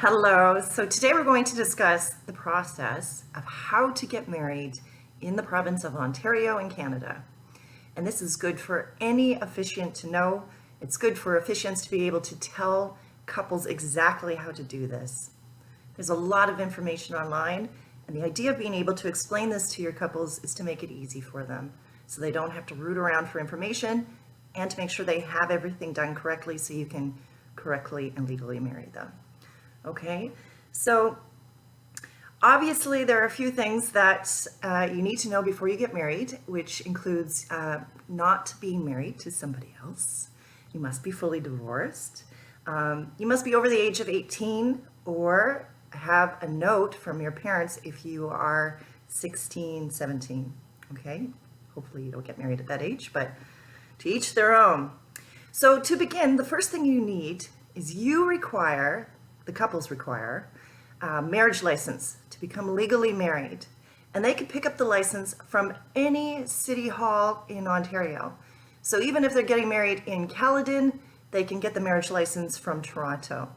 Hello. So today we're going to discuss the process of how to get married in the province of Ontario in Canada. And this is good for any officiant to know. It's good for officiants to be able to tell couples exactly how to do this. There's a lot of information online, and the idea of being able to explain this to your couples is to make it easy for them so they don't have to root around for information and to make sure they have everything done correctly so you can correctly and legally marry them. Okay, so obviously there are a few things that you need to know before you get married, which includes not being married to somebody else. You must be fully divorced. You must be over the age of 18 or have a note from your parents if you are 16, 17. Okay, hopefully you don't get married at that age, but to each their own. So to begin, the first thing you need is the couples require a marriage license to become legally married. And they can pick up the license from any city hall in Ontario. So even if they're getting married in Caledon, they can get the marriage license from Toronto.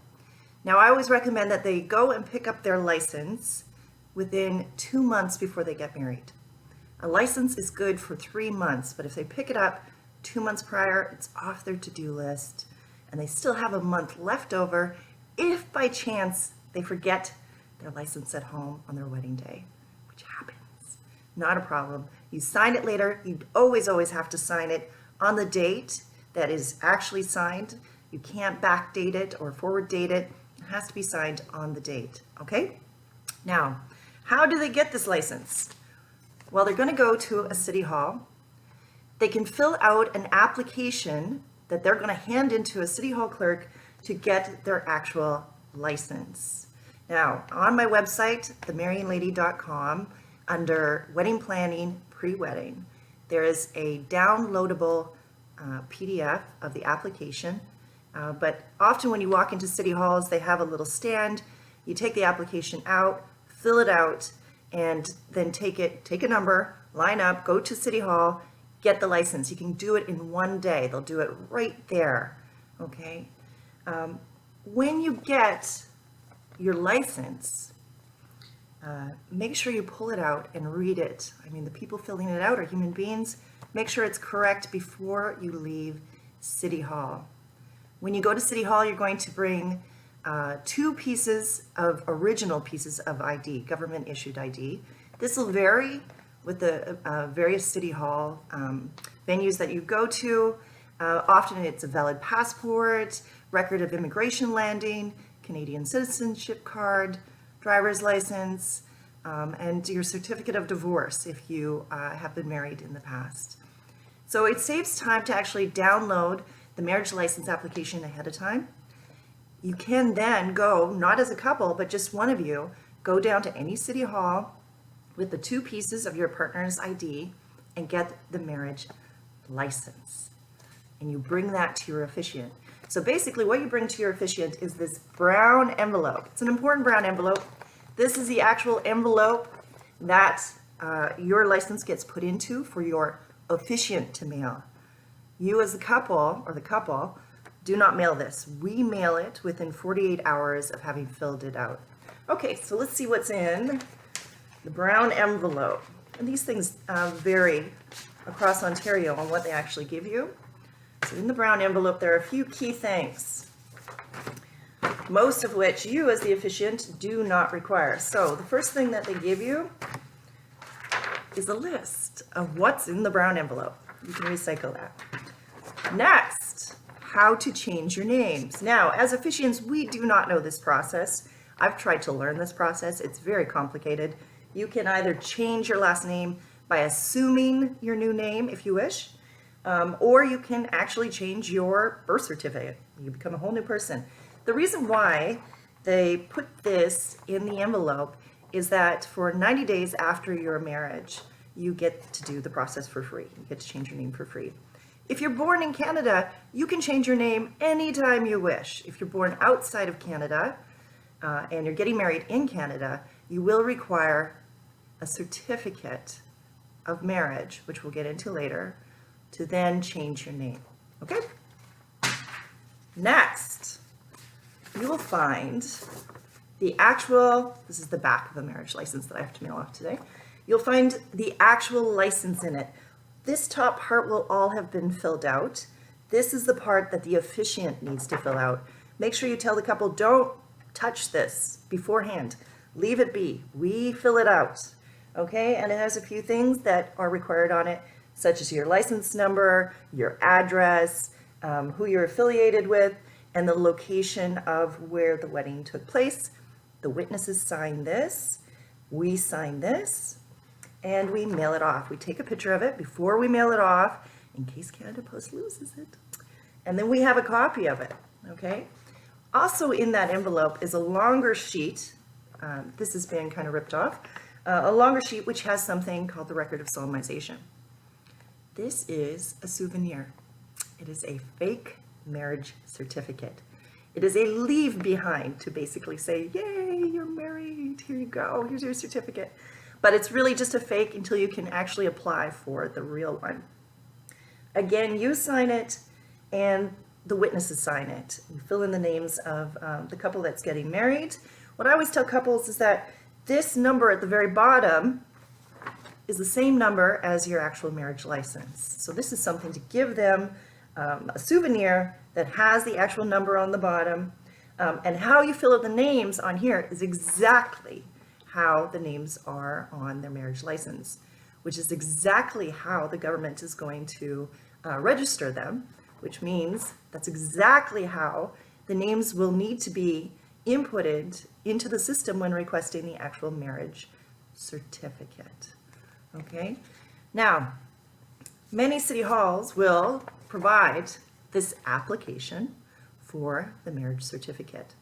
Now, I always recommend that they go and pick up their license within 2 months before they get married. A license is good for 3 months, but if they pick it up 2 months prior, it's off their to-do list, and they still have a month left over if by chance they forget their license at home on their wedding day, which happens. Not a problem. You sign it later. You always have to sign it on the date that is actually signed. You can't backdate it or forward date it. It has to be signed on the date, okay? Now, how do they get this license? Well, they're going to go to a city hall. They can fill out an application that they're going to hand into a city hall clerk to get their actual license. Now, on my website, themarryinglady.com, under wedding planning pre-wedding, there is a downloadable PDF of the application. But often when you walk into city halls, they have a little stand. You take the application out, fill it out, and then take a number, line up, go to city hall, get the license. You can do it in one day. They'll do it right there, okay? When you get your license, make sure you pull it out and read it. I mean, the people filling it out are human beings. Make sure it's correct before you leave City Hall. When you go to City Hall, you're going to bring 2 original pieces of ID, government-issued ID. This will vary with the various City Hall venues that you go to. Often it's a valid passport, record of immigration landing, Canadian citizenship card, driver's license, and your certificate of divorce if you have been married in the past. So it saves time to actually download the marriage license application ahead of time. You can then go, not as a couple, but just one of you, go down to any city hall with the 2 pieces of your partner's ID and get the marriage license. And you bring that to your officiant. So basically what you bring to your officiant is this brown envelope. It's an important brown envelope. This is the actual envelope that your license gets put into for your officiant to mail. You as the couple, or the couple, do not mail this. We mail it within 48 hours of having filled it out. Okay, so let's see what's in the brown envelope. And these things vary across Ontario on what they actually give you. So in the brown envelope, there are a few key things, most of which you as the officiant do not require. So the first thing that they give you is a list of what's in the brown envelope. You can recycle that. Next, how to change your names. Now, as officiants, we do not know this process. I've tried to learn this process. It's very complicated. You can either change your last name by assuming your new name if you wish, or you can actually change your birth certificate. You become a whole new person. The reason why they put this in the envelope is that for 90 days after your marriage, you get to do the process for free. You get to change your name for free. If you're born in Canada, you can change your name anytime you wish. If you're born outside of Canada and you're getting married in Canada, you will require a certificate of marriage, which we'll get into later, to then change your name. Okay? Next, you will find This is the back of the marriage license that I have to mail off today. You'll find the actual license in it. This top part will all have been filled out. This is the part that the officiant needs to fill out. Make sure you tell the couple, don't touch this beforehand. Leave it be. We fill it out. Okay, and it has a few things that are required on it, such as your license number, your address, who you're affiliated with, and the location of where the wedding took place. The witnesses sign this, we sign this, and we mail it off. We take a picture of it before we mail it off, in case Canada Post loses it. And then we have a copy of it, okay? Also in that envelope is a longer sheet. This has been kind of ripped off. A longer sheet which has something called the record of solemnization. This is a souvenir. It is a fake marriage certificate. It is a leave behind to basically say, yay, you're married, here you go, here's your certificate. But it's really just a fake until you can actually apply for the real one. Again, you sign it and the witnesses sign it. You fill in the names of the couple that's getting married. What I always tell couples is that this number at the very bottom is the same number as your actual marriage license. So this is something to give them a souvenir that has the actual number on the bottom. And how you fill out the names on here is exactly how the names are on their marriage license, which is exactly how the government is going to register them, which means that's exactly how the names will need to be inputted into the system when requesting the actual marriage certificate. Okay, now many city halls will provide this application for the marriage certificate,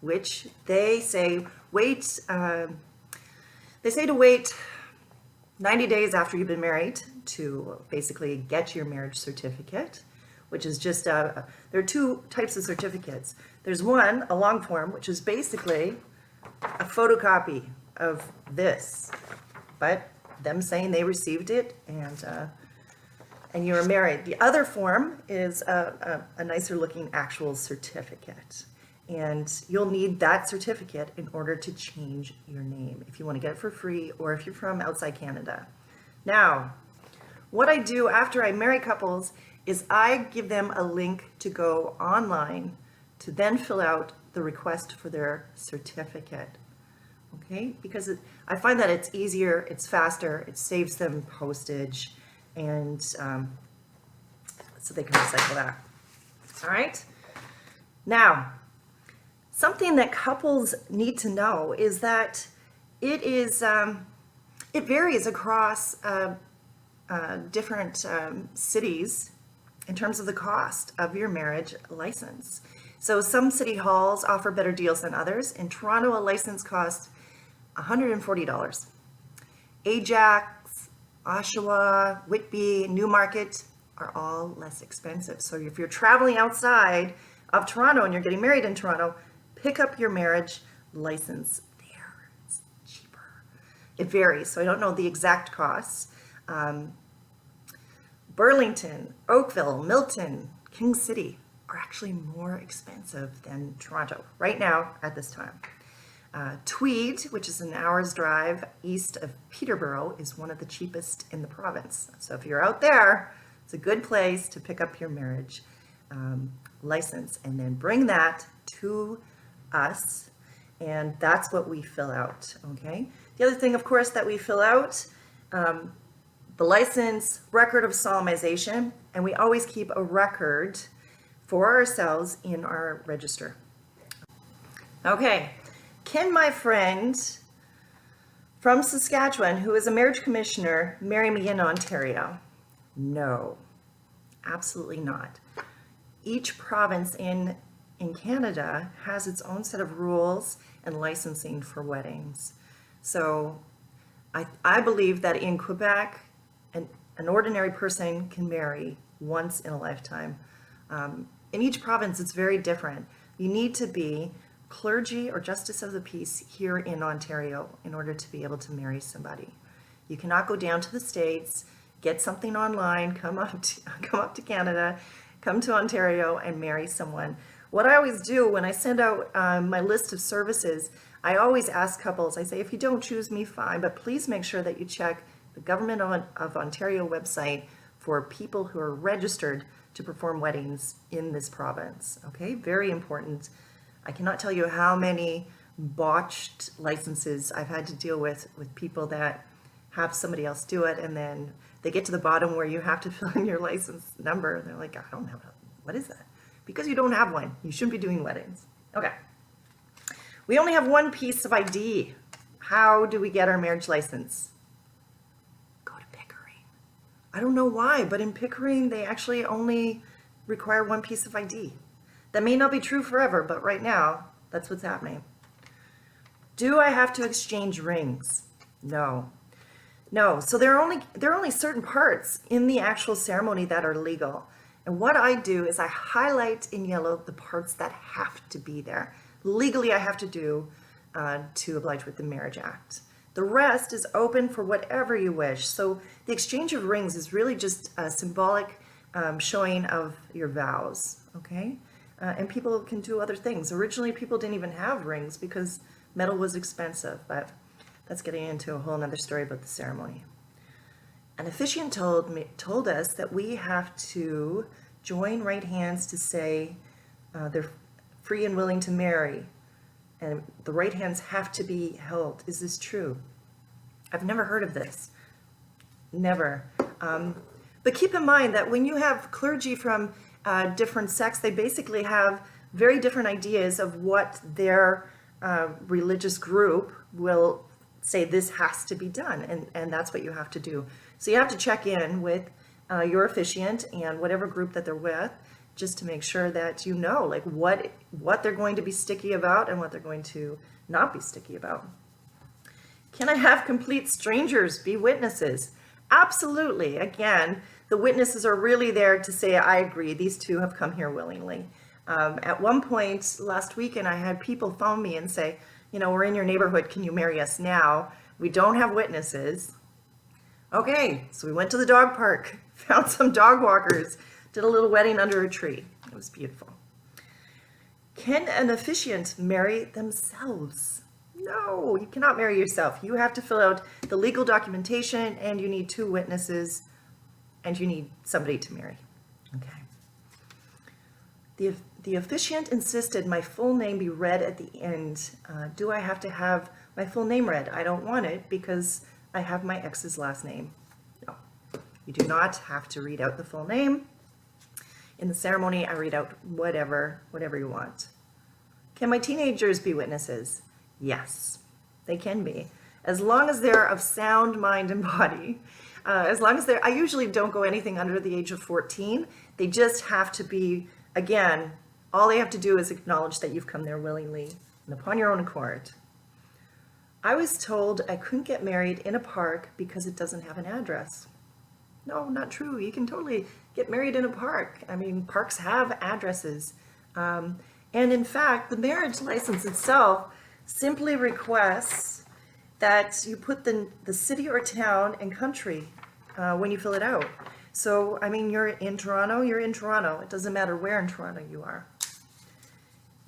which they say wait. They say to wait 90 days after you've been married to basically get your marriage certificate, which is just there are two types of certificates. There's one, a long form, which is basically a photocopy of this, but them saying they received it and you were married. The other form is a nicer looking actual certificate. And you'll need that certificate in order to change your name if you want to get it for free or if you're from outside Canada. Now, what I do after I marry couples is I give them a link to go online to then fill out the request for their certificate. Okay, because I find that it's easier, it's faster, it saves them postage, and so they can recycle that. All right, now something that couples need to know is that it varies across different cities in terms of the cost of your marriage license. So some city halls offer better deals than others. In Toronto, a license costs $140. Ajax, Oshawa, Whitby, Newmarket are all less expensive. So if you're traveling outside of Toronto and you're getting married in Toronto, pick up your marriage license there. It's cheaper. It varies, so I don't know the exact costs. Burlington, Oakville, Milton, King City are actually more expensive than Toronto right now at this time. Tweed, which is an hour's drive east of Peterborough, is one of the cheapest in the province. So if you're out there, it's a good place to pick up your marriage license and then bring that to us, and that's what we fill out. Okay, the other thing, of course, that we fill out, the license, record of solemnization, and we always keep a record for ourselves in our register. Okay, can my friend from Saskatchewan, who is a marriage commissioner, marry me in Ontario? No, absolutely not. Each province in Canada has its own set of rules and licensing for weddings. So I believe that in Quebec, an ordinary person can marry once in a lifetime. In each province, it's very different. You need to be clergy or justice of the peace here in Ontario in order to be able to marry somebody. You cannot go down to the States, get something online, come up to Canada, come to Ontario and marry someone What I always do when I send out my list of services, I always ask couples, I say, if you don't choose me, fine, but please make sure that you check the Government of Ontario website for people who are registered to perform weddings in this province. Okay, very important. I cannot tell you how many botched licenses I've had to deal with people that have somebody else do it, and then they get to the bottom where you have to fill in your license number, and they're like, I don't have what is that? Because you don't have one, you shouldn't be doing weddings. Okay. We only have one piece of ID. How do we get our marriage license? Go to Pickering. I don't know why, but in Pickering, they actually only require one piece of ID. That may not be true forever, but right now, that's what's happening. Do I have to exchange rings? No. No, so there are only certain parts in the actual ceremony that are legal. And what I do is I highlight in yellow the parts that have to be there. Legally, I have to do to oblige with the Marriage Act. The rest is open for whatever you wish. So the exchange of rings is really just a symbolic showing of your vows, okay? And people can do other things. Originally, people didn't even have rings because metal was expensive, but that's getting into a whole nother story about the ceremony. An officiant told us that we have to join right hands to say they're free and willing to marry, and the right hands have to be held. Is this true? I've never heard of this. Never. But keep in mind that when you have clergy from different sects, they basically have very different ideas of what their religious group will say this has to be done, and that's what you have to do. So you have to check in with your officiant and whatever group that they're with, just to make sure that you know like what they're going to be sticky about and what they're going to not be sticky about. Can I have complete strangers be witnesses? Absolutely. Again, the witnesses are really there to say, I agree, these two have come here willingly. At one point last weekend, I had people phone me and say, you know, we're in your neighborhood, can you marry us now? We don't have witnesses. Okay, so we went to the dog park, found some dog walkers, did a little wedding under a tree. It was beautiful. Can an officiant marry themselves? No, you cannot marry yourself. You have to fill out the legal documentation, and you need 2 witnesses, and you need somebody to marry. Okay. The officiant insisted my full name be read at the end. Do I have to have my full name read? I don't want it because I have my ex's last name. No, you do not have to read out the full name. In the ceremony, I read out whatever you want. Can my teenagers be witnesses? Yes, they can be. As long as they're of sound mind and body. As long as I usually don't go anything under the age of 14. They just have to be, again, all they have to do is acknowledge that you've come there willingly and upon your own accord. I was told I couldn't get married in a park because it doesn't have an address. No, not true. You can totally get married in a park. I mean, parks have addresses. And in fact, the marriage license itself simply requests that you put the city or town and country when you fill it out. So, I mean, you're in Toronto, you're in Toronto. It doesn't matter where in Toronto you are.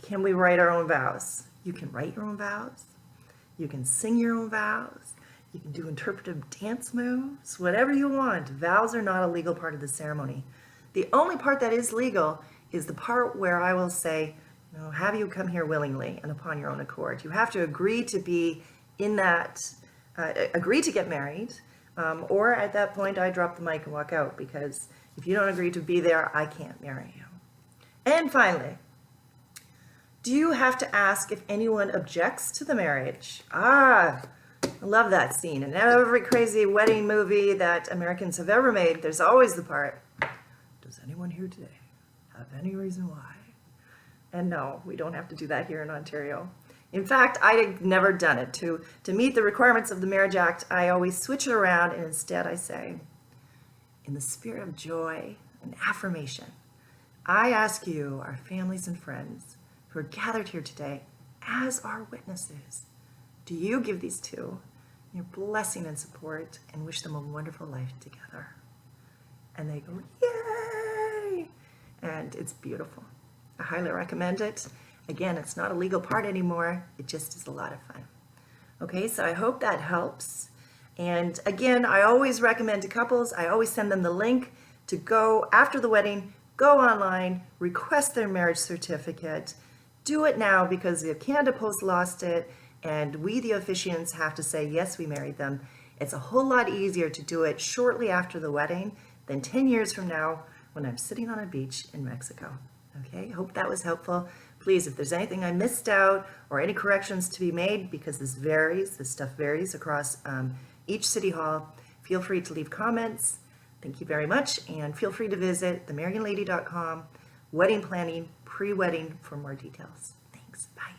Can we write our own vows? You can write your own vows. You can sing your own vows. You can do interpretive dance moves, whatever you want. Vows are not a legal part of the ceremony. The only part that is legal is the part where I will say, you know, have you come here willingly and upon your own accord. You have to agree to be in that, agree to get married, or at that point I drop the mic and walk out, because if you don't agree to be there, I can't marry you. And finally, do you have to ask if anyone objects to the marriage? I love that scene. In every crazy wedding movie that Americans have ever made, there's always the part, does anyone here today have any reason why? And no, we don't have to do that here in Ontario. In fact, I've never done it. To meet the requirements of the Marriage Act, I always switch it around, and instead I say, in the spirit of joy and affirmation, I ask you, our families and friends who are gathered here today as our witnesses, do you give these two your blessing and support and wish them a wonderful life together? And they go, yay! And it's beautiful. I highly recommend it. Again, it's not a legal part anymore. It just is a lot of fun. Okay, so I hope that helps. And again, I always recommend to couples, I always send them the link to go after the wedding, go online, request their marriage certificate. Do it now because the Canada Post lost it and we, the officiants, have to say, yes, we married them. It's a whole lot easier to do it shortly after the wedding than 10 years from now when I'm sitting on a beach in Mexico. Okay, hope that was helpful. Please, if there's anything I missed out or any corrections to be made, because this stuff varies across each city hall, feel free to leave comments. Thank you very much, and feel free to visit themarryinglady.com, wedding planning, pre-wedding for more details. Thanks, bye.